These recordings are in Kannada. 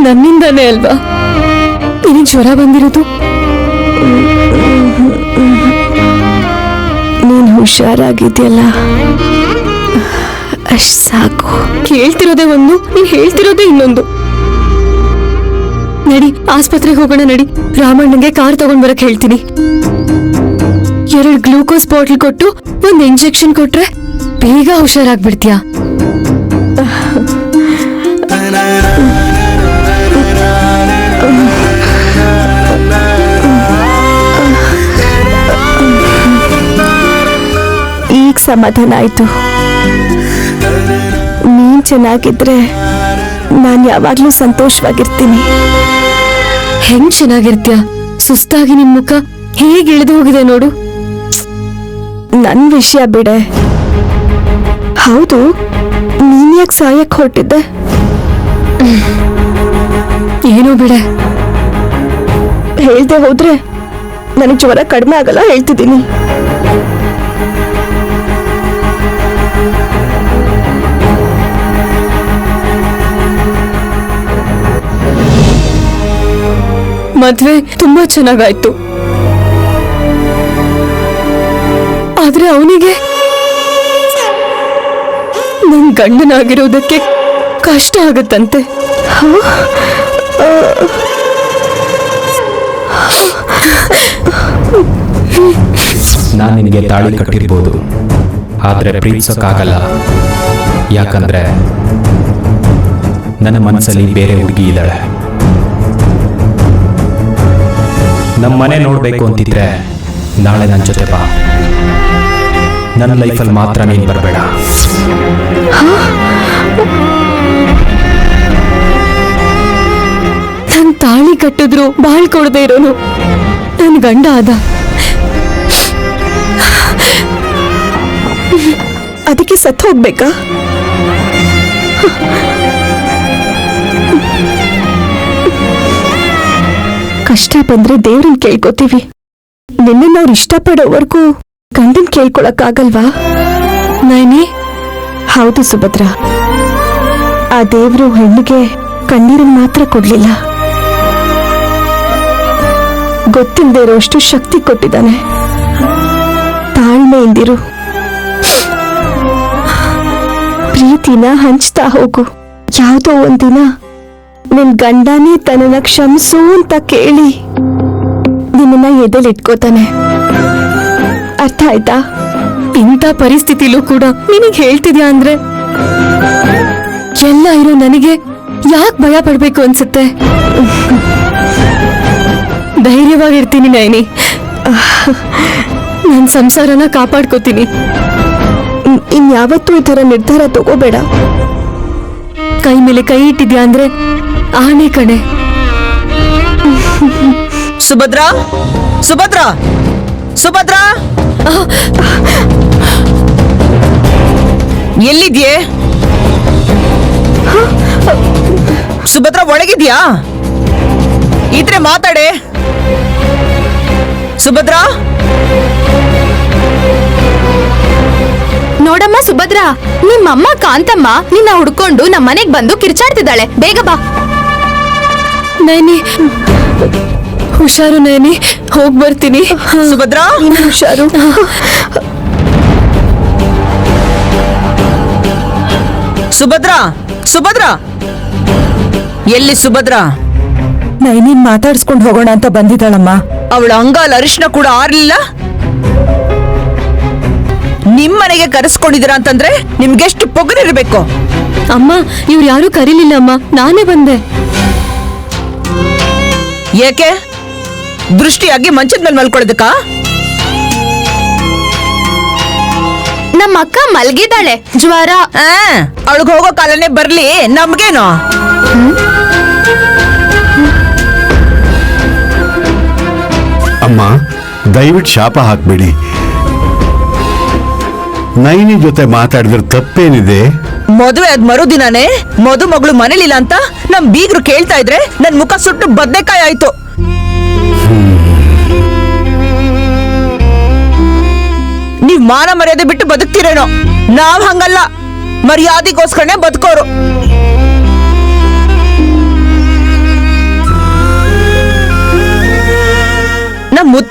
ನನ್ನಿಂದಾನೇ ಅಲ್ವಾ ನಿನಗೆ ಜ್ವರ ಬಂದಿರೋದು? ನೀನ್ ಹುಷಾರಾಗಿದ್ಯಲ್ಲ ಅಷ್ಟ್ ಸಾಕು. ಕೇಳ್ತಿರೋದೇ ಒಂದು, ನೀನ್ ಹೇಳ್ತಿರೋದೇ ಇನ್ನೊಂದು. ನಡಿ ಆಸ್ಪತ್ರೆಗೆ ಹೋಗೋಣ. ನಡಿ, ರಾಮಣ್ಣಂಗೆ ಕಾರ್ ತಗೊಂಡ್ ಬರಕ್ ಹೇಳ್ತೀನಿ. 2 ಗ್ಲೂಕೋಸ್ ಬಾಟಲ್ ಕೊಟ್ಟು 1 ಇಂಜೆಕ್ಷನ್ ಕೊಟ್ರೆ ಬೇಗ ಹುಷಾರಾಗ್ಬಿಡ್ತೀಯಾ? ಈಗ ಸಮಾಧಾನ ಆಯ್ತು. ನೀನ್ ಚೆನ್ನಾಗಿದ್ರೆ ನಾನ್ ಯಾವಾಗ್ಲೂ ಸಂತೋಷವಾಗಿರ್ತೀನಿ. ಹೆಂಗ್ ಚೆನ್ನಾಗಿರ್ತೀಯ? ಸುಸ್ತಾಗಿ ನಿನ್ ಮುಖ ಹೇಗೆ ಇಳಿದು ಹೋಗಿದೆ ನೋಡು. ನನ್ ವಿಷಯ ಬಿಡೆ. ಹೌದು, ನೀನ್ ಯಾಕೆ ಸಾಯಕ್ ಹೊರಟಿದ್ದೆ? ಏನೋ ಬಿಡೆ. ಹೇಳ್ದೆ ಹೋದ್ರೆ ನನಗೆ ಜ್ವರ ಕಡಿಮೆ ಆಗಲ್ಲ, ಹೇಳ್ತಿದ್ದೀನಿ. ಮದ್ವೆ ತುಂಬಾ ಚೆನ್ನಾಗಾಯ್ತು. ಆದ್ರೆ ಅವನಿಗೆ ನನ್ ಗಂಡನಾಗಿರೋದಕ್ಕೆ ಕಷ್ಟ ಆಗತ್ತಂತೆ. ನಾನು ನಿನಗೆ ತಾಳಿ ಕಟ್ಟಿರ್ಬೋದು, ಆದ್ರೆ ಪ್ರೀತಿಸೋಕ್ಕಾಗಲ್ಲ. ಯಾಕಂದ್ರೆ ನನ್ನ ಮನಸ್ಸಲ್ಲಿ ಬೇರೆ ಹುಡುಗಿ ಇದ್ದಾಳೆ. ನಮ್ಮ ಮನೆ ನೋಡಬೇಕು ಅಂತಿದ್ರೆ ನಾಳೆ ನನ್ನ ಜೊತೆ ಬಾ. ನನ್ನ ಲೈಫಲ್ಲಿ ಮಾತ್ರ ನೀನು ಬರಬೇಡ. ನನ್ ತಾಳಿ ಕಟ್ಟಿದ್ರು ಬಾಳ್ ಕೊಡದೆ ಇರೋನು ನನ್ ಗಂಡ ಆದ. ಅದಕ್ಕೆ ಸತ್ತು ಹೋಗ್ಬೇಕಾ? ಕಷ್ಟ ಬಂದ್ರೆ ದೇವ್ರನ್ ಕೇಳ್ಕೊತೀವಿ. ನಿನ್ನ ಅವ್ರು ಇಷ್ಟಪಡೋವರೆಗೂ ಗಂಡನ್ ಕೇಳ್ಕೊಳಕ್ಕಾಗಲ್ವಾ? ನೈನಿ, ಹೌದು ಸುಭದ್ರ, ಆ ದೇವ್ರು ಹೆಣ್ಣಿಗೆ ಕಣ್ಣೀರನ್ ಮಾತ್ರ ಕೊಡ್ಲಿಲ್ಲ, ಗೊತ್ತಿಲ್ಲದೆ ಇರೋಷ್ಟು ಶಕ್ತಿ ಕೊಟ್ಟಿದ್ದಾನೆ. ತಾಳ್ಮೆಯಿಂದಿರು, ಪ್ರೀತಿನ ಹಂಚ್ತಾ ಹೋಗು. ಯಾವುದೋ ಒಂದಿನ ನಿನ್ ಗಂಡನೇ ತನ್ನನ್ನ ಕ್ಷಮಿಸು ಅಂತ ಕೇಳಿ ನಿನ್ನ ಎದೆಲಿಟ್ಕೋತಾನೆ. ಅರ್ಥ ಆಯ್ತಾ? ಇಂಥ ಪರಿಸ್ಥಿತಿಲೂ ಕೂಡ ನಿನಗೆ ಹೇಳ್ತಿದ್ಯಾ ಅಂದ್ರೆ ಎಲ್ಲ ಇರೋ ನನಗೆ ಯಾಕೆ ಭಯ ಪಡ್ಬೇಕು ಅನ್ಸುತ್ತೆ? ಧೈರ್ಯವಾಗಿರ್ತೀನಿ ನೈನಿ. ನನ್ನ ಸಂಸಾರನ ಕಾಪಾಡ್ಕೋತೀನಿ. ಇನ್ಯಾವತ್ತೂ ಈ ಥರ ನಿರ್ಧಾರ ತಗೋಬೇಡ. ಕೈ ಮೇಲೆ ಕೈ ಇಟ್ಟಿದ್ಯಾ ಅಂದ್ರೆ ಆನೆ ಕಣೆ. ಸುಭದ್ರಾ, ಸುಭದ್ರಾ, ಸುಭದ್ರಾ, ಎಲ್ಲಿದ್ಯೆ? ಸುಭದ್ರಾ, ಒಳಗಿದ್ಯಾ? ಇದ್ರೆ ಮಾತಾಡೆ. ಸುಭದ್ರಾ, ನೋಡಮ್ಮ ಸುಭದ್ರಾ, ನಿಮ್ಮಮ್ಮ ಕಾಂತಮ್ಮ ನಿನ್ನ ಹುಡ್ಕೊಂಡು ನಮ್ಮನೆಗ್ ಬಂದು ಕಿರ್ಚಾಡ್ತಿದ್ದಾಳೆ. ಬೇಗ ಬಾ. ನೈನಿ, ಹುಷಾರು ನೈನಿ, ಹೋಗ್ ಬರ್ತೀನಿ. ಸುಭದ್ರಾ, ಹುಷಾರು. ಸುಭದ್ರಾ, ಸುಭದ್ರಾ, ಎಲ್ಲಿ ಸುಭದ್ರಾ? ನೈನಿನ್ ಮಾತಾಡ್ಸ್ಕೊಂಡು ಹೋಗೋಣ ಅಂತ ಬಂದಿದ್ದಾಳಮ್ಮ. ಅವಳ ಅಂಗಾಲ ಅರಿಶಿನ ಕೂಡ ಆರ್ಲಿಲ್ಲ. ನಿಮ್ಮನೆಗೆ ಕರೆಸ್ಕೊಂಡಿದ್ದೀರಾ ಅಂತಂದ್ರೆ ನಿಮ್ಗೆಷ್ಟು ಪೊಗರಿರ್ಬೇಕು? ಅಮ್ಮ, ಇವ್ರು ಯಾರು ಕರೀಲಿಲ್ಲ ಅಮ್ಮ, ನಾನೇ ಬಂದೆ. ಏಕೆ? ದೃಷ್ಟಿಯಾಗಿ ಮಂಚದ ಮೇಲೆ ಮಲ್ಕೊಳ್ಳೋದಕ್ಕ? ನಮ್ಮ ಅಕ್ಕ ಮಲ್ಗಿದ್ದಾಳೆ, ಜ್ವರ. ಅವಳಿಗೆ ಹೋಗೋ ಕಾಲನೇ ಬರ್ಲಿ, ನಮ್ಗೇನು? ಅಮ್ಮ, ದಯವಿಟ್ಟು ಶಾಪ ಹಾಕ್ಬೇಡಿ. ನೈನಿ ಜೊತೆ ಮಾತಾಡಿದ್ರೆ ತಪ್ಪೇನಿದೆ? ಮದುವೆ ಅದ್ ಮರುದಿನಾನೇ ಮಗಳು ಮನೇಲಿಲ್ಲ ಅಂತ ನಮ್ ಬೀಗ್ರು ಕೇಳ್ತಾ ಇದ್ರೆ ನನ್ ಮುಖ ಸುಟ್ಟು ಬದ್ನೆಕಾಯಿ ಆಯ್ತು. ನೀವ್ ಮಾನ ಮರ್ಯಾದೆ ಬಿಟ್ಟು ಬದುಕ್ತಿರೇನೋ? ನಾವ್ ಹಂಗಲ್ಲ, ಮರ್ಯಾದೆಗೋಸ್ಕರನೇ ಬದುಕೋರು.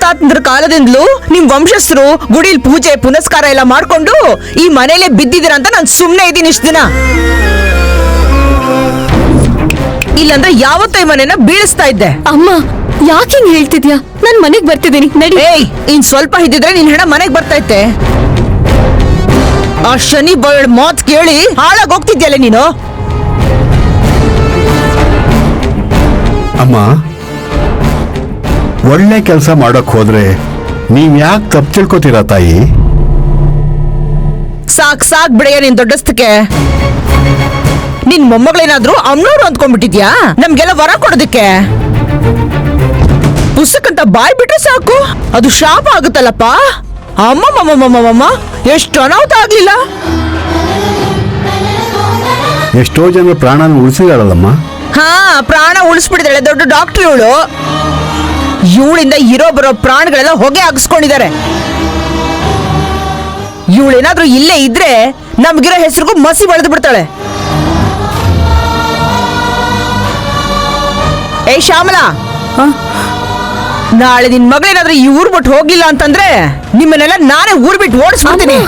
ತಾತಂದ್ರ ಕಾಲದಿಂದಲೂ ನಿಮ್ ವಂಶಸ್ಥರು ಗುಡಿಲ್ ಪೂಜೆ ಪುನಸ್ಕಾರ ಎಲ್ಲ ಮಾಡ್ಕೊಂಡು ಈ ಮನೇಲೆ ಬಿದ್ದಿದ್ದೀರ ಅಂತ ನಾನು ಸುಮ್ನೆ ಇದ್ದೀನಿ ಇಷ್ಟ ದಿನ. ಇಲ್ಲಾಂದ್ರೆ ಯಾವತ್ತೂ ಈ ಮನೆನ ಬೀಳಿಸ್ತಾ ಇದ್ದೆ. ಅಮ್ಮ ಯಾಕೆ ಹಿಂಗ್ ಹೇಳ್ತಿದ್ಯಾ? ನಾನ್ ಮನೆಗ್ ಬರ್ತಿದ್ದೀನಿ, ನಡಿ. ಏಯ್, ಇನ್ ಸ್ವಲ್ಪ ಇದ್ದಿದ್ರೆ ನಿನ್ ಹೆಣ ಮನೆಗ್ ಬರ್ತಾ ಇತ್ತೆ. ಆ ಶನಿ ಬರಡ್ ಮಾತ್ ಕೇಳಿ ಹಾಳಾಗ್ ಹೋಗ್ತಿದ್ಯಲ್ಲ ನೀನು. ಅಮ್ಮ, ಒಳ್ಳೆ ಕೆಲಸ ಮಾಡಕ್ ಹೋದ್ರೆ ನೀವ್ ಯಾಕೆ ತಪ್ಪು ತಿಳ್ಕೊತೀರಾ ತಾಯಿ? ಸಾಕ್ ಬಿಡೆಯ ನಿನ್ ದೊಡ್ಡಸ್ತಕ್ಕೆ. ನಿನ್ ಮೊಮ್ಮಗಳೇನಾದ್ರೂ ಅಮ್ನೋರು ಅಂದ್ಕೊಂಡ್ಬಿಟ್ಟಿದ್ಯಾ ನಮ್ಗೆಲ್ಲ ವರ ಕೊಡೋದಕ್ಕೆ? ಪುಸ್ತಕಂತ ಬಾಯ್ ಬಿಟ್ರೆ ಸಾಕು ಅದು ಶಾಪ ಆಗುತ್ತಲ್ಲಪ್ಪ. ಅಮ್ಮಮ್ಮಮ್ಮಮ್ಮಮ್ಮ, ಎಷ್ಟು ಅನಾಹುತ ಆಗ್ಲಿಲ್ಲ. ಎಷ್ಟೋ ಜನ ಪ್ರಾಣನ ಉಳಿಸಿದಾಳಲ್ಲಮ್ಮ. ಹಾ, ಪ್ರಾಣ ಉಳಿಸ್ಬಿಡಿದಾಳೆ, ದೊಡ್ಡ ಡಾಕ್ಟರ್ ಇವಳು. ಇವಳಿಂದ ಇರೋ ಬರೋ ಪ್ರಾಣಗಳೆಲ್ಲ ಹೊಗೆ ಹಾಕಿಸ್ಕೊಂಡಿದ್ದಾರೆ. ಇವಳೇನಾದ್ರೂ ಇಲ್ಲೇ ಇದ್ರೆ ನಮ್ಗಿರೋ ಹೆಸರಿಗೂ ಮಸಿ ಬೆಳೆದು ಬಿಡ್ತಾಳೆ. ಏ ಶ್ಯಾಮಲಾ, ನಾಳೆ ನಿನ್ ಮಗಳೇನಾದ್ರೂ ಈ ಊರ್ ಬಿಟ್ಟು ಹೋಗ್ಲಿಲ್ಲ ಅಂತಂದ್ರೆ ನಿಮ್ಮನ್ನೆಲ್ಲ ನಾನೇ ಊರ್ ಬಿಟ್ಟು ಓಡಿಸ್ಬಿಡ್ತೀನಿ.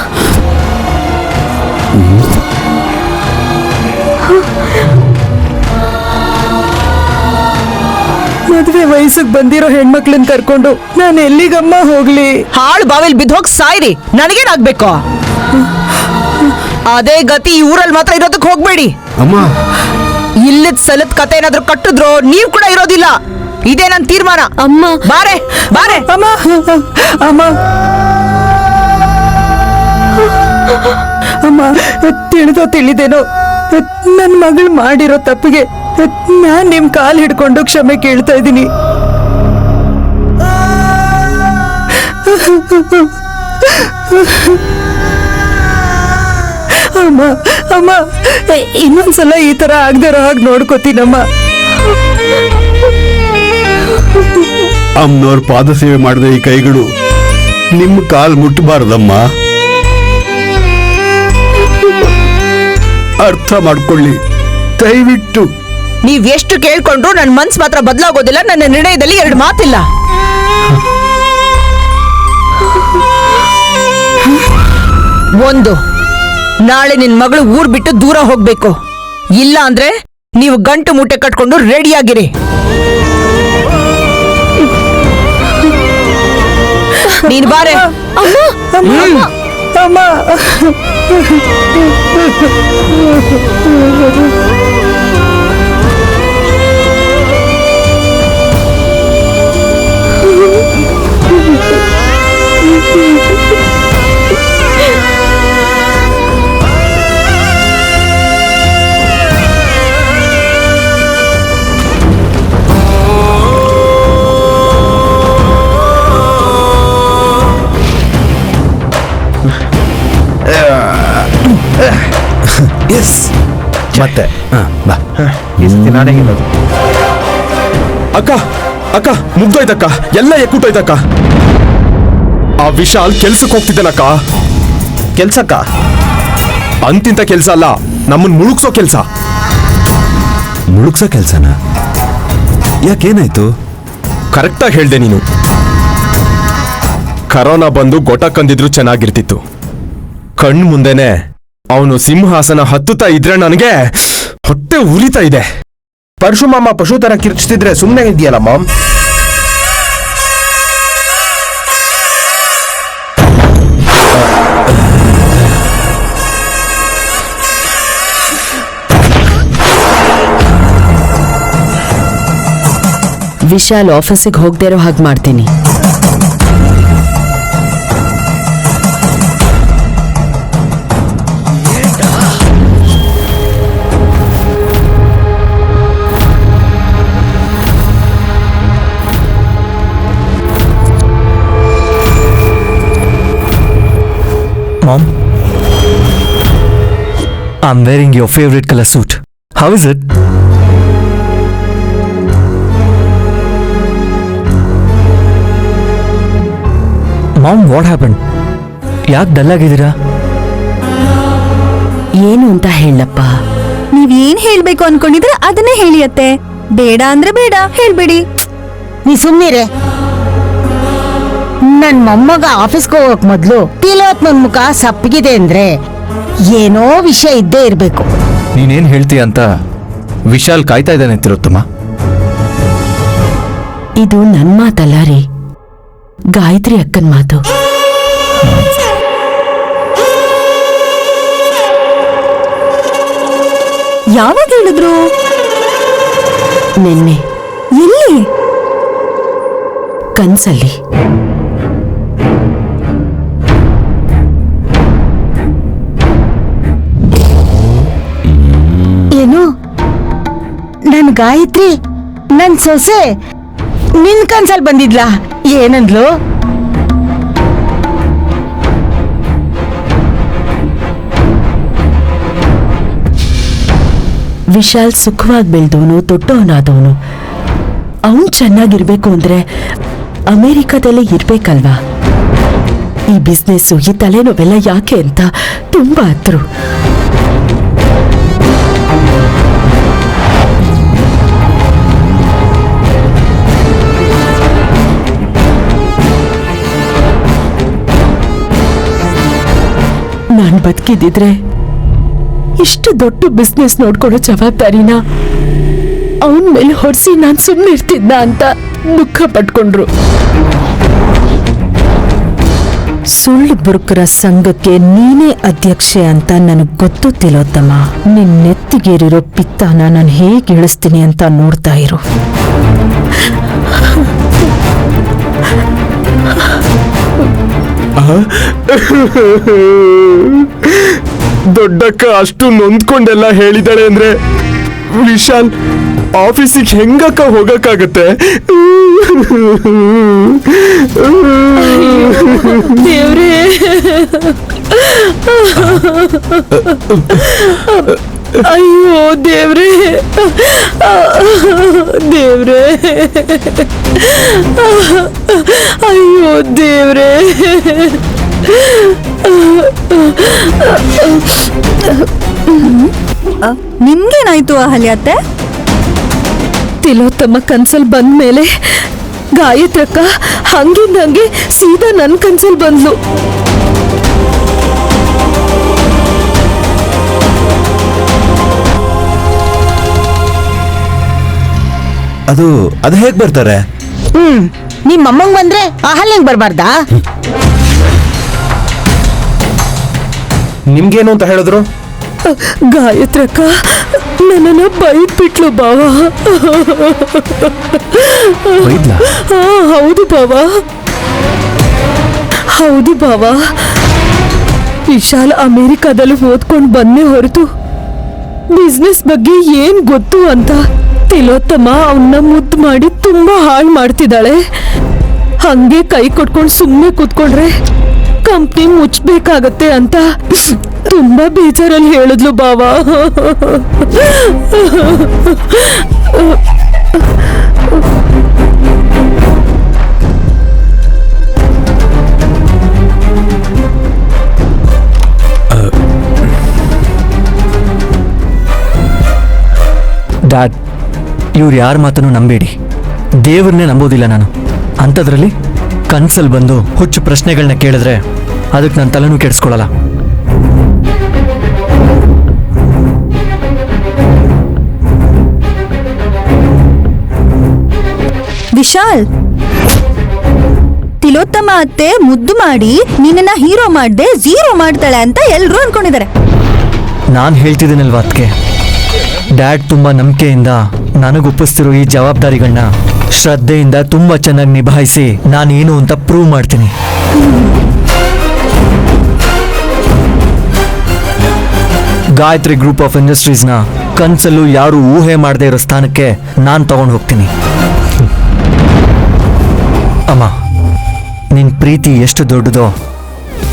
ಮದ್ವೆ ವಯಸ್ಸಿಗೆ ಬಂದಿರೋ ಹೆಣ್ಮಕ್ಳನ್ನ ಕರ್ಕೊಂಡು ನಾನು ಎಲ್ಲಿಗಮ್ಮ ಹೋಗ್ಲಿ? ಹಾಳು ಬಾವಿಲ್ ಬಿದ್ದು ಹೋಗಿ ಸಾಯ್ರಿ, ನನಗೇನಾಗ್ಬೇಕು? ಅದೇ ಗತಿ ಈ ಊರಲ್ಲಿ ಮಾತ್ರ ಇರೋದಕ್ಕೆ ಹೋಗ್ಬೇಡಿ. ಅಮ್ಮ, ಇಲ್ಲದ ಸಲದ ಕತೆ ಏನಾದ್ರೂ ಕಟ್ಟಿದ್ರು ನೀವ್ ಕೂಡ ಇರೋದಿಲ್ಲ. ಇದೇ ನನ್ನ ತೀರ್ಮಾನ. ಅಮ್ಮ, ಬಾರೆ ಬಾರೆ. ಅಮ್ಮ ಅಮ್ಮ ಅಮ್ಮ, ತಿಳಿದೋ ತಿಳಿದೇನೋ ನನ್ನ ಮಗಳು ಮಾಡಿರೋ ತಪ್ಪಿಗೆ ನಾನ್ ನಿಮ್ ಕಾಲ್ ಹಿಡ್ಕೊಂಡು ಕ್ಷಮೆ ಕೇಳ್ತಾ ಇದ್ದೀನಿ. ಅಮ್ಮ ಅಮ್ಮ, ಇನ್ನೊಂದ್ಸಲ ಈ ತರ ಆಗದಿರೋ ಹಾಗೆ ನೋಡ್ಕೋತೀನಮ್ಮ. ಅಮ್ಮನವ್ರ ಪಾದ ಸೇವೆ ಮಾಡಿದ ಈ ಕೈಗಳು ನಿಮ್ಮ ಕಾಲ್ ಮುಟ್ಟಬಾರ್ದಮ್ಮ. ಅರ್ಥ ಮಾಡ್ಕೊಳ್ಳಿ ದಯವಿಟ್ಟು. ನೀವ್ ಎಷ್ಟು ಕೇಳ್ಕೊಂಡ್ರು ನನ್ ಮನ್ಸ್ ಮಾತ್ರ ಬದಲಾಗೋದಿಲ್ಲ. ನನ್ನ ನಿರ್ಣಯದಲ್ಲಿ ಎರಡು ಮಾತಿಲ್ಲ. ಒಂದು, ನಾಳೆ ನಿನ್ ಮಗಳು ಊರ್ ಬಿಟ್ಟು ದೂರ ಹೋಗ್ಬೇಕು. ಇಲ್ಲ ಅಂದ್ರೆ ನೀವು ಗಂಟು ಮೂಟೆ ಕಟ್ಕೊಂಡು ರೆಡಿಯಾಗಿರಿ. ನೀನ್ ಬಾರೆ. ಅಮ್ಮ ಅಮ್ಮ ಮತ್ತೆ ಬಾ. ನಾನೇ ಗೆಲ್ಲೋದು. ಅಕ್ಕ ಅಕ್ಕ, ಮುಗ್ದೋಯ್ತಕ್ಕ, ಎಲ್ಲ ಎಕ್ಕುಟ್ಟೋಯ್ತಕ್ಕ. ಆ ವಿಶಾಲ್ ಕೆಲ್ಸಕ್ಕೆ ಹೋಗ್ತಿದ್ದಾನಕ್ಕ. ಕೆಲ್ಸಕ್ಕ? ಅಂತಿಂತ ಕೆಲ್ಸ ಅಲ್ಲ, ನಮ್ಮನ್ ಮುಳುಗ್ಸೋ ಕೆಲ್ಸ. ಮುಳುಗ್ಸೋ ಕೆಲ್ಸನ? ಯಾಕೇನಾಯ್ತು? ಕರೆಕ್ಟಾಗಿ ಹೇಳ್ದೆ ನೀನು. ಕರೋನಾ ಬಂದು ಗೊಟಕ್ಕಂದಿದ್ರು ಚೆನ್ನಾಗಿರ್ತಿತ್ತು. ಕಣ್ ಮುಂದೆನೆ ಅವನು ಸಿಂಹಾಸನ ಹತ್ತುತ್ತಾ ಇದ್ರೆ ನನಗೆ ಹೊಟ್ಟೆ ಉರಿತಾ ಇದೆ. ಪರಶುಮಾಮ ಪಶು ತರ ಕಿರ್ಚಿಸಿದ್ರೆ ಸುಮ್ಮನೆ ಇದೆಯಲ್ಲ ಮಾಮ್. ವಿಶಾಲ್ ಆಫೀಸಿಗೆ ಹೋಗದೆ ಇರೋ ಹಾಗೆ ಮಾಡ್ತೀನಿ. Mom, I'm wearing your favorite color suit. How is it? Mom, what happened? ಯಾಕೆ ಡಲ್ ಆಗಿದ್ದೀರಾ? ಏನು ಅಂತ ಹೇಳಪ್ಪ. ನೀವ್ ಏನ್ ಹೇಳ್ಬೇಕು ಅನ್ಕೊಂಡಿದ್ರೆ ಅದನ್ನೇ ಹೇಳಿಯತ್ತೆ. ಬೇಡ ಅಂದ್ರೆ ಬೇಡ ಹೇಳ್ಬೇಡಿ. ನೀ ಸುಮ್ನಿರೆ. ನನ್ ಮೊಮ್ಮಗ ಆಫೀಸ್ಗೆ ಹೋಗಕ್ ಮೊದ್ಲು ತಿಲೋತ್ಮನ್ ಮುಖ ಸಪ್ಪಗಿದೆ ಅಂದ್ರೆ ಏನೋ ವಿಷಯ ಇದ್ದೇ ಇರ್ಬೇಕು. ನೀನೇನ್ ಹೇಳ್ತೀಯ ಅಂತ ವಿಶಾಲ್ ಕಾಯ್ತಾ ಇದ್ದಾನೆ ತಿಲೋತ್ತಮ. ಇದು ನನ್ ಮಾತಲ್ಲ ರೀ, ಗಾಯತ್ರಿ ಅಕ್ಕನ್ ಮಾತು. ಯಾವಾಗ ಹೇಳಿದ್ರು? ನಿನ್ನೆ ಎಲ್ಲಿ? ಕನ್ಸಲ್ಲಿ. ಏನು ನನ್ ಗಾಯತ್ರಿ ನನ್ ಸೊಸೆ ನಿನ್ ಕನ್ಸಲ್ ಬಂದಿದ್ಲಾ? ಏನಂದ್ಲು? ವಿಶಾಲ್ ಸುಖವಾಗಿ ಬೆಳೆದವನು, ದೊಡ್ಡವನಾದವನು. ಅವನು ಚೆನ್ನಾಗಿರ್ಬೇಕು ಅಂದ್ರೆ ಅಮೆರಿಕದಲ್ಲೇ ಇರ್ಬೇಕಲ್ವಾ? ಈ ಬಿಸ್ನೆಸ್ಸು, ಈ ತಲೆನೋವೆಲ್ಲ ಯಾಕೆ ಅಂತ ತುಂಬಾ ಹತ್ರು. ನಾನ್ ಬದುಕಿದ್ರೆ ಇಷ್ಟು ದೊಡ್ಡ ಬಿಸ್ನೆಸ್ ನೋಡ್ಕೊಳ್ಳೋ ಜವಾಬ್ದಾರಿನ ಅವನ ಮೇಲೆ ಹೊರಿಸಿ ನಾನ್ ಸುಮ್ಮನೆ ಇರ್ತಿದ್ದ ಅಂತ ದುಃಖ ಪಟ್ಕೊಂಡ್ರು. ಸುಳ್ಳು ಬುರುಕರ ಸಂಘಕ್ಕೆ ನೀನೇ ಅಧ್ಯಕ್ಷೆ ಅಂತ ನನಗ್ ಗೊತ್ತು ತಿಲೋತ್ತಮ. ನಿನ್ ನೆತ್ತಿಗೇರಿರೋ ಪಿತ್ತನ ನಾನು ಹೇಗೆ ಇಳಿಸ್ತೀನಿ ಅಂತ ನೋಡ್ತಾ ಇರು. ದೊಡ್ಡಕ್ಕ ಅಷ್ಟು ನೊಂದ್ಕೊಂಡೆಲ್ಲ ಹೇಳಿದಾಳೆ ಅಂದ್ರೆ ವಿಶಾಲ್ ಆಫೀಸಿಗೆ ಹೆಂಗಕ್ಕ ಹೋಗಕ್ಕಾಗತ್ತೆ? ದೇವ್ರೇ, ಅಯ್ಯೋ ದೇವ್ರೇ, ದೇವ್ರೇ, ಅಯ್ಯೋ ದೇವ್ರೇ. ನಿಮ್ಗೇನಾಯ್ತು ಅಹಲ್ಯತ್ತೆ? ತಿಲೋತ್ತಮ ಕನ್ಸಲ್ ಬಂದ್ಮೇಲೆ ಗಾಯತ್ರಕ್ಕ ಹಂಗೆ ಸೀದಾ ನನ್ ಕನ್ಸಲ್ ಬಂದ್ಲು. ಅದು ಹೇಗ್ ಬರ್ತಾರೆ? ನಿಮ್ ಅಮ್ಮಂಗ್ ಬಂದ್ರೆ ಅಹಲ್ಯಂಗ್ ಬರ್ಬಾರ್ದಾ? ನಿಮ್ಗೇನು ಅಂತ ಹೇಳಿದ್ರು? ಗಾಯತ್ರಕ್ಕ ನನ್ನನ್ನ ಬೈದ್ಬಿಟ್ಲು ಬಾವ. ಹೌದು ಬಾವ, ಹೌದು ಬಾವ. ವಿಶಾಲ್ ಅಮೆರಿಕಾದಲ್ಲೂ ಓದ್ಕೊಂಡು ಬಂದೇ ಹೊರತು ಬಿಸ್ನೆಸ್ ಬಗ್ಗೆ ಏನ್ ಗೊತ್ತು ಅಂತ ತಿಲೋತ್ತಮ ಅವನ್ನ ಮುದ್ದು ಮಾಡಿ ತುಂಬಾ ಹಾಳು ಮಾಡ್ತಿದ್ದಾಳೆ. ಹಂಗೆ ಕೈ ಕೊಟ್ಕೊಂಡು ಸುಮ್ಮನೆ ಕೂತ್ಕೊಂಡ್ರೆ ಕಂಪ್ನಿ ಮುಚ್ಚಬೇಕಾಗತ್ತೆ ಅಂತ ತುಂಬಾ ಬೇಜಾರಲ್ಲಿ ಹೇಳಿದ್ಲು ಬಾವ. ಡ್ಯಾಡ್, ಇವ್ರು ಯಾರ ಮಾತನ್ನು ನಂಬೇಡಿ. ದೇವ್ರನ್ನೇ ನಂಬೋದಿಲ್ಲ ನಾನು. ಅಂಥದ್ರಲ್ಲಿ ಕನ್ಸಲ್ಲಿ ಬಂದು ಹುಚ್ಚು ಪ್ರಶ್ನೆಗಳನ್ನ ಕೇಳಿದ್ರೆ ಅದಕ್ಕೆ ನನ್ನ ತಲೆನೂ ಕೆಡಿಸ್ಕೊಳ್ಳಲ್ಲ. ವಿಶಾಲ್, ತಿಲೋತ್ತಮ ಅತ್ತೆ ಮುದ್ದು ಮಾಡಿ ನಿನ್ನ ಹೀರೋ ಮಾಡ್ದೆ ಝೀರೋ ಮಾಡ್ತಾಳೆ ಅಂತ ಎಲ್ರೂ ಅನ್ಕೊಂಡಿದ್ದಾರೆ. ನಾನು ಹೇಳ್ತಿದ್ದೀನಲ್ವ ಅದಕ್ಕೆ. ಡ್ಯಾಡ್ ತುಂಬ ನಂಬಿಕೆಯಿಂದ ನನಗೊಪ್ಪಿಸ್ತಿರೋ ಈ ಜವಾಬ್ದಾರಿಗಳನ್ನ ಶ್ರದ್ಧೆಯಿಂದ ತುಂಬ ಚೆನ್ನಾಗಿ ನಿಭಾಯಿಸಿ ನಾನೇನು ಅಂತ ಪ್ರೂವ್ ಮಾಡ್ತೀನಿ. ಗಾಯತ್ರಿ ಗ್ರೂಪ್ ಆಫ್ ಇಂಡಸ್ಟ್ರೀಸ್ನ ಕನ್ಸಲ್ಲೂ ಯಾರು ಊಹೆ ಮಾಡದೇ ಇರೋ ಸ್ಥಾನಕ್ಕೆ ನಾನು ತಗೊಂಡು ಹೋಗ್ತೀನಿ. ಅಮ್ಮ, ನಿನ್ನ ಪ್ರೀತಿ ಎಷ್ಟು ದೊಡ್ಡದೋ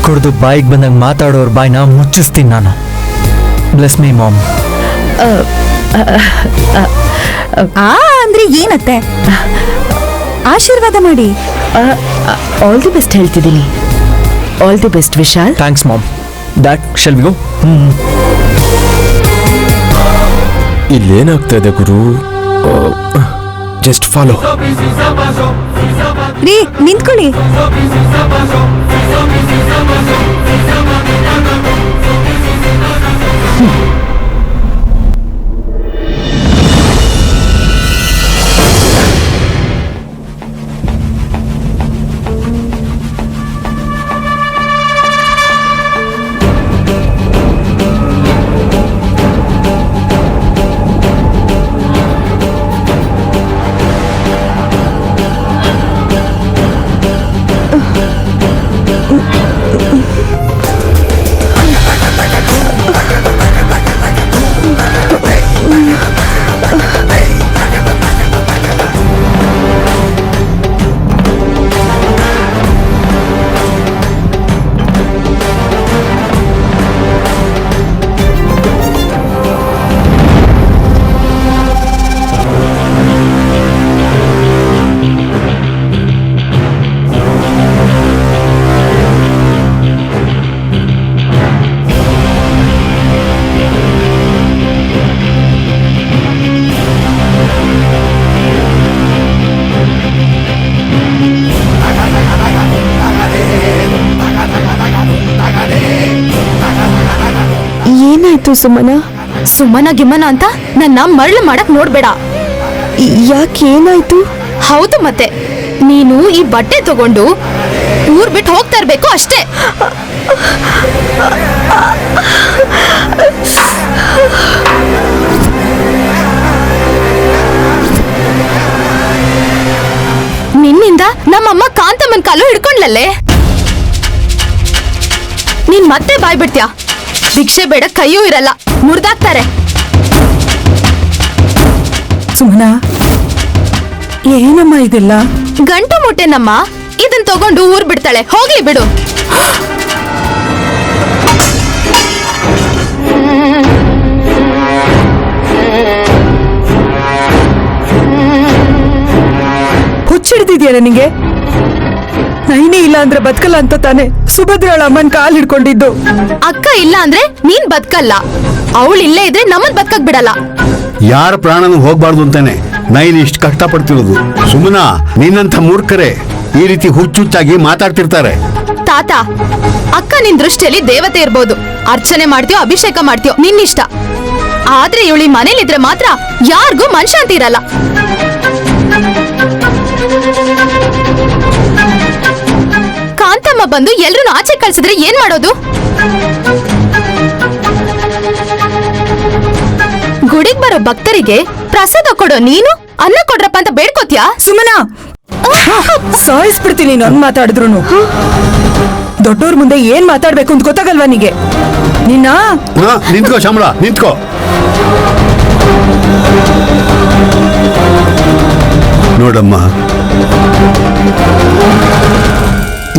ಕುಡ್ದು ಬಾಯಿಗೆ ಬಂದಂಗೆ ಮಾತಾಡೋರ ಬಾಯಿನ ಮುಚ್ಚಿಸ್ತೀನಿ ನಾನು. Bless me mom. ಅಂದ್ರೆ ಏನತ್ತೆ? ಆಶೀರ್ವಾದ ಮಾಡಿ. ಆಲ್ ದಿ ಬೆಸ್ಟ್ ಹೇಳ್ತಿದ್ದೀನಿ. All the best Vishal. Thanks mom. Dad, shall we go? ಇಲ್ಲೇನಾಗ್ತಾ ಇದೆ ಗುರು? Just follow. ರೀ ನಿಂತ್ಕೊಳ್ಳಿ. ಏನಾಯ್ತು ಸುಮನ? ಸುಮ್ಮನ ಗಿಮ್ಮನ ಅಂತ ನನ್ನ ಮರಳು ಮಾಡಕ್ ನೋಡ್ಬೇಡ. ಯಾಕೆ ಏನಾಯ್ತು? ಹೌದು ಮತ್ತೆ, ನೀನು ಈ ಬಟ್ಟೆ ತಗೊಂಡು ಊರ್ ಬಿಟ್ಟು ಹೋಗ್ತಾ ಇರ್ಬೇಕು ಅಷ್ಟೇ. ನಿನ್ನಿಂದ ನಮ್ಮಮ್ಮ ಕಾಂತಮ್ಮನ್ ಕಾಲು ಹಿಡ್ಕೊಂಡ್ಲಲ್ಲೇ. ನೀನ್ ಮತ್ತೆ ಬಾಯ್ ಬಿಡ್ತ್ಯಾ? ಭಿಕ್ಷೆ ಬೇಡ, ಕೈಯೂ ಇರಲ್ಲ, ಮುರ್ದಾಕ್ತಾರೆ. ಸುಮನ, ಏನಮ್ಮ ಇದೆಲ್ಲ? ಗಂಟು ಮುಟ್ಟೆನಮ್ಮ, ಇದನ್ ತಗೊಂಡು ಊರ್ ಬಿಡ್ತಾಳೆ. ಹೋಗ್ಲಿ ಬಿಡು. ಹುಚ್ಚಿಡ್ದಿದ್ಯಲ್ಲ ನಿಂಗೆ? ನೈನೇ ಇಲ್ಲ ಅಂದ್ರೆ ಬದುಕಲ್ಲ ಅಂತ ತಾನೆ ಸುಭದ್ರಾಳ ಅಮ್ಮನ್ ಕಾಲ್ ಹಿಡ್ಕೊಂಡಿದ್ದು. ಅಕ್ಕ ಇಲ್ಲ ಅಂದ್ರೆ ನೀನ್ ಬದುಕಲ್ಲ, ಅವಳು ಇಲ್ಲೇ ಇದ್ರೆ ನಮ್ಮನ್ ಬದುಕಕ್ ಬಿಡಲ್ಲ. ಯಾರ ಪ್ರಾಣನೂ ಹೋಗ್ಬಾರ್ದು ಅಂತಾನೆ ನೈನ್ ಇಷ್ಟು ಕಷ್ಟಪಡ್ತಿರೋದು. ಸುಮನಾ, ನಿನ್ನಂಥ ಮೂರ್ಖರೇ ಈ ರೀತಿ ಹುಚ್ಚುಚ್ಚಾಗಿ ಮಾತಾಡ್ತಿರ್ತಾರೆ. ತಾತ, ಅಕ್ಕ ನಿನ್ ದೃಷ್ಟಿಯಲ್ಲಿ ದೇವತೆ ಇರ್ಬೋದು, ಅರ್ಚನೆ ಮಾಡ್ತೀಯೋ ಅಭಿಷೇಕ ಮಾಡ್ತೀಯೋ ನಿನ್ನಿಷ್ಟ. ಆದ್ರೆ ಇವಳಿ ಮನೇಲಿದ್ರೆ ಮಾತ್ರ ಯಾರಿಗೂ ಮನಶಾಂತಿ ಇರಲ್ಲ. ಕಾಂತಮ್ಮ ಬಂದು ಎಲ್ರೂ ಆಚೆ ಕಳ್ಸಿದ್ರೆ ಏನ್ ಮಾಡೋದು? ಗುಡಿಗ್ ಬರೋ ಭಕ್ತರಿಗೆ ಪ್ರಸಾದ ಕೊಡೋ ನೀನು ಅನ್ನ ಕೊಡ್ರಪ್ಪ ಅಂತ ಬೇಡ್ಕೋತ್ಯಾ? ಸುಮನಾ, ಸಾಯಿಸ್ಬಿಡ್ತೀನಿ ನನ್ ಮಾತಾಡಿದ್ರು. ದೊಡ್ಡೋರ್ ಮುಂದೆ ಏನ್ ಮಾತಾಡ್ಬೇಕು ಅಂತ ಗೊತ್ತಾಗಲ್ವಾ ನಿಗೆ? ನಿನ್ನ ನಿಂತ್ಕೋ ಶ್ಯಾಮಳ, ನಿಂತ್ಕೋ. ನೋಡಮ್ಮ,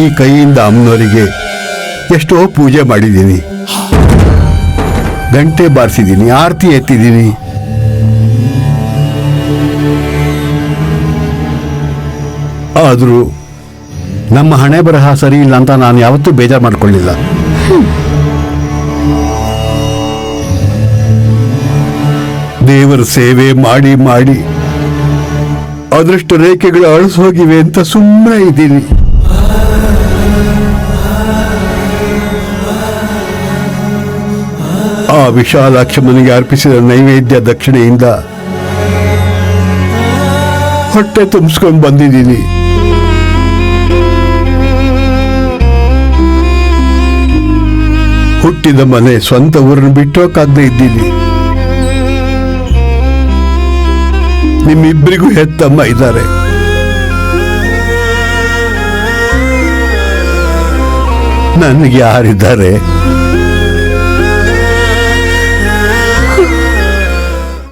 ಈ ಕೈಯಿಂದ ಅಮ್ಮನವರಿಗೆ ಎಷ್ಟೋ ಪೂಜೆ ಮಾಡಿದ್ದೀನಿ, ಗಂಟೆ ಬಾರಿಸಿದ್ದೀನಿ, ಆರತಿ ಎತ್ತಿದ್ದೀನಿ. ಆದರೂ ನಮ್ಮ ಹಣೆ ಬರಹ ಸರಿ ಇಲ್ಲ ಅಂತ ನಾನು ಯಾವತ್ತೂ ಬೇಜಾರು ಮಾಡ್ಕೊಳ್ಳಿಲ್ಲ. ದೇವರ ಸೇವೆ ಮಾಡಿ ಮಾಡಿ ಅದೃಷ್ಟ ರೇಖೆಗಳು ಅಳಿಸೋಗಿವೆ ಅಂತ ಸುಮ್ಮನೆ ಇದ್ದೀನಿ. ಆ ವಿಶಾಲಾಕ್ಷಮ್ಮನಿಗೆ ಅರ್ಪಿಸಿದ ನೈವೇದ್ಯ ದಕ್ಷಿಣೆಯಿಂದ ಹೊಟ್ಟೆ ತುಂಬಿಸ್ಕೊಂಡು ಬಂದಿದ್ದೀನಿ. ಹುಟ್ಟಿದ ಮನೆ ಸ್ವಂತ ಊರನ್ನು ಬಿಟ್ಟೋಕಾಗದೆ ಇದ್ದೀನಿ. ನಿಮ್ಮಿಬ್ಬರಿಗೂ ಹೆತ್ತಮ್ಮ ಇದ್ದಾರೆ. ನನಗೆ ಯಾರಿದ್ದಾರೆ?